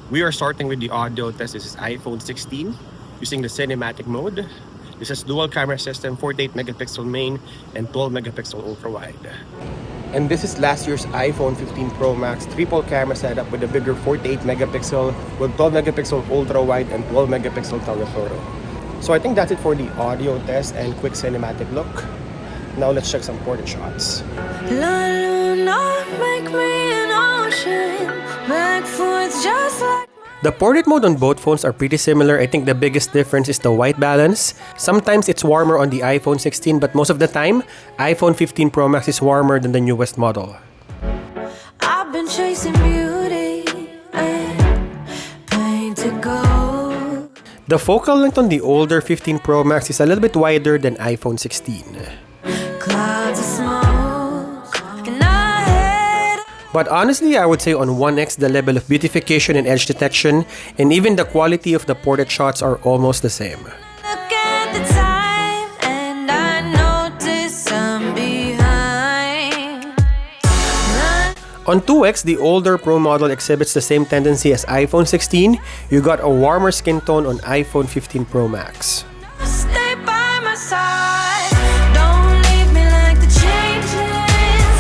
We are starting with the audio test. This is iPhone 16 using the cinematic mode. This is dual camera system, 48 megapixel main and 12 megapixel ultra wide. And this is last year's iPhone 15 Pro Max triple camera setup with a bigger 48 megapixel with 12 megapixel ultra wide and 12 megapixel telephoto. So I think that's it for the audio test and quick cinematic look. Now let's check some portrait shots. La Luna, make me an ocean, back forth just like. The portrait mode on both phones are pretty similar. I think the biggest difference is the white balance. Sometimes it's warmer on the iPhone 16, but most of the time, iPhone 15 Pro Max is warmer than the newest model. I've been chasing beauty and painted gold. The focal length on the older 15 Pro Max is a little bit wider than iPhone 16. Clouds of smoke in our head. But honestly, I would say on 1X, the level of beautification and edge detection, and even the quality of the portrait shots are almost the same. Look at the time and I notice I'm behind. On 2X, the older Pro model exhibits the same tendency as iPhone 16. You got a warmer skin tone on iPhone 15 Pro Max. Stay by my side. Don't leave me like the changing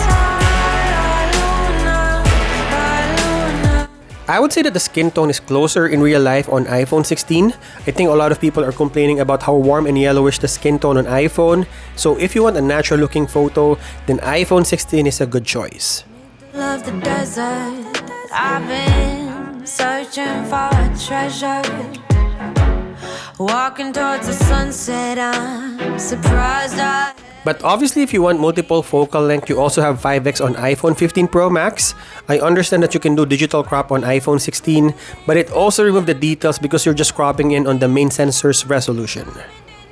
tide. Luna, Luna. I would say that the skin tone is closer in real life on iPhone 16. I think a lot of people are complaining about how warm and yellowish the skin tone on iPhone. So if you want a natural looking photo, then iPhone 16 is a good choice. Love the desert. I've been searching for a treasure. Walking towards the sunset, I'm surprised But obviously, if you want multiple focal length, you also have 5X on iPhone 15 Pro Max. I understand that you can do digital crop on iPhone 16, but it also removes the details because you're just cropping in on the main sensor's resolution.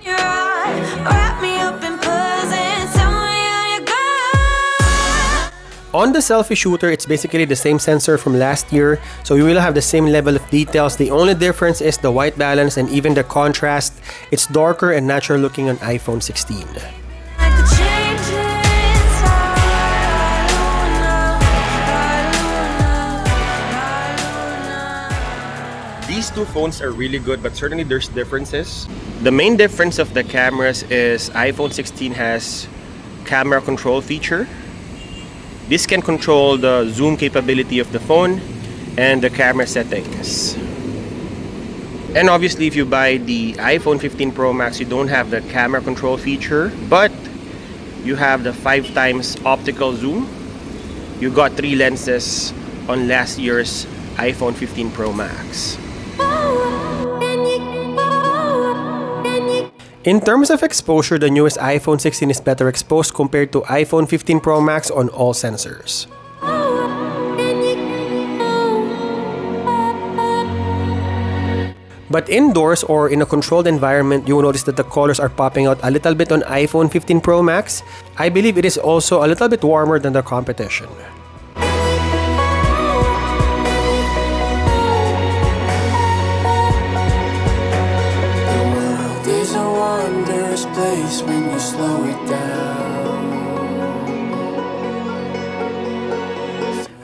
your eye. Wrap me up in pearls and tell me how you go. On the selfie shooter, it's basically the same sensor from last year, so you will have the same level of details. The only difference is the white balance and even the contrast. It's darker and natural looking on iPhone 16. Like the changing tide. Luna, Luna. These two phones are really good, but certainly there's differences. The main difference of the cameras is iPhone 16 has camera control feature. This can control the zoom capability of the phone and the camera settings. And obviously, if you buy the iPhone 15 Pro Max, you don't have the camera control feature, but you have the 5 times optical zoom. You got 3 lenses on last year's iPhone 15 Pro Max. In terms of exposure, the newest iPhone 16 is better exposed compared to iPhone 15 Pro Max on all sensors. But indoors or in a controlled environment, you will notice that the colors are popping out a little bit on iPhone 15 Pro Max. I believe it is also a little bit warmer than the competition. It's a wondrous place when you slow it down.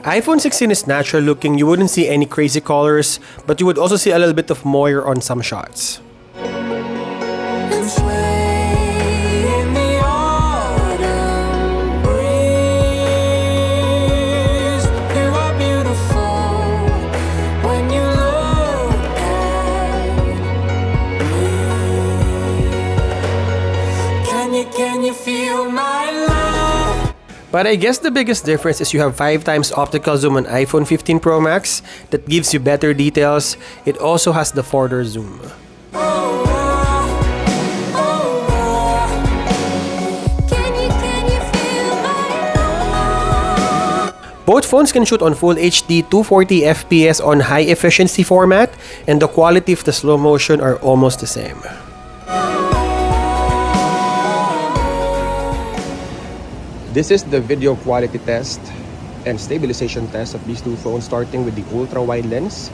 iPhone 16 is natural looking. You wouldn't see any crazy colors, but you would also see a little bit of moire on some shots. And sway in the autumn breeze. You are beautiful when you look at me. Can you feel my love? But I guess the biggest difference is you have 5 times optical zoom on iPhone 15 Pro Max. That gives you better details. It also has the further zoom. Can you feel my love? Both phones can shoot on Full HD 240 FPS on high efficiency format, and the quality of the slow motion are almost the same. This is the video quality test and stabilization test of these two phones, starting with the ultra-wide lens.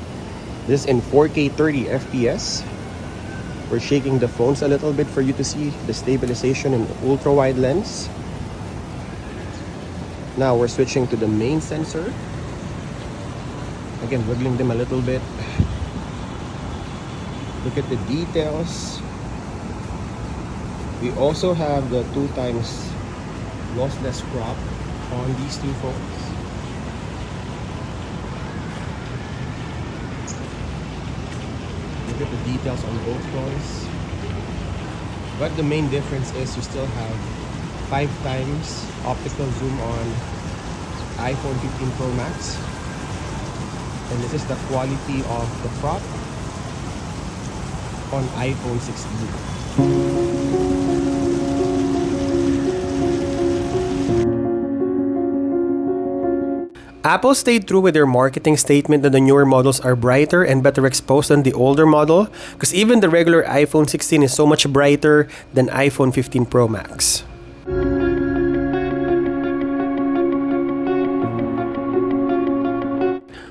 This is in 4K 30 FPS. We're shaking the phones a little bit for you to see the stabilization in ultra-wide lens. Now we're switching to the main sensor. Again, wiggling them a little bit. Look at the details. We also have the 2x lossless crop on these two phones. Look at the details on both phones. But the main difference is you still have 5x optical zoom on iPhone 15 Pro Max. And this is the quality of the crop on iPhone 16. Apple stayed true with their marketing statement that the newer models are brighter and better exposed than the older model, because even the regular iPhone 16 is so much brighter than iPhone 15 Pro Max.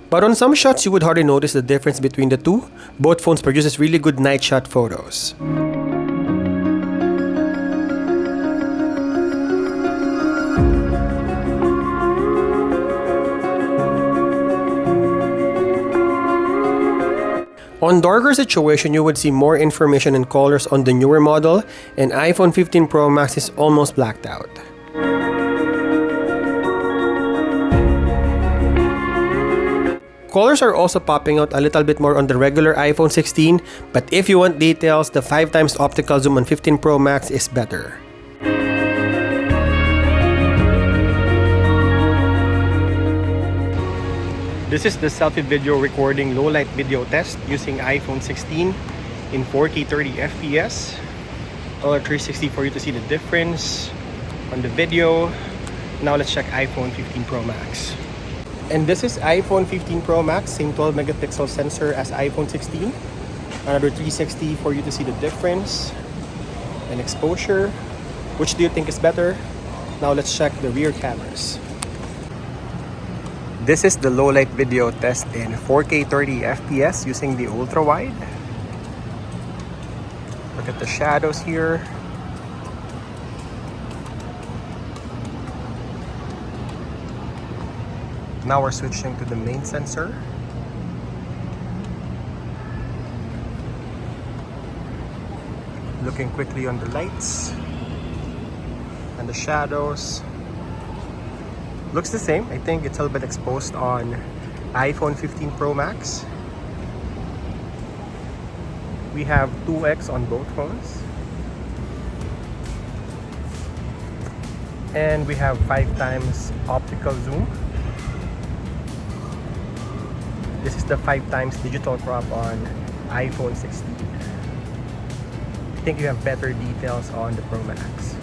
But on some shots, you would hardly notice the difference between the two. Both phones produces really good night shot photos. On darker situation, you would see more information and colors on the newer model, and iPhone 15 Pro Max is almost blacked out. Colors are also popping out a little bit more on the regular iPhone 16, but if you want details, the 5x optical zoom on 15 Pro Max is better. This is the selfie video recording low light video test using iPhone 16 in 4K 30 FPS. Color 360 for you to see the difference on the video. Now let's check iPhone 15 Pro Max. And this is iPhone 15 Pro Max, same 12 megapixel sensor as iPhone 16. Another 360 for you to see the difference and exposure. Which do you think is better? Now let's check the rear cameras. This is the low light video test in 4K 30 FPS using the ultra wide. Look at the shadows here. Now we're switching to the main sensor. Looking quickly on the lights and the shadows. Looks the same. I think it's a little bit exposed on iPhone 15 Pro Max. We have 2x on both phones. And we have 5x optical zoom. This is the 5x digital crop on iPhone 16. I think you have better details on the Pro Max.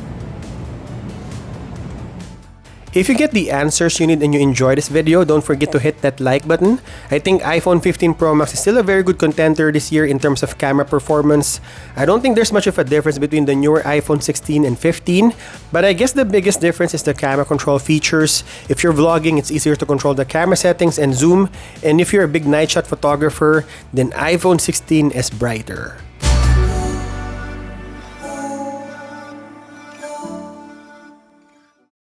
If you get the answers you need and you enjoy this video, don't forget to hit that like button. I think iPhone 15 Pro Max is still a very good contender this year in terms of camera performance. I don't think there's much of a difference between the newer iPhone 16 and 15, but I guess the biggest difference is the camera control features. If you're vlogging, it's easier to control the camera settings and zoom, and if you're a big night shot photographer, then iPhone 16 is brighter.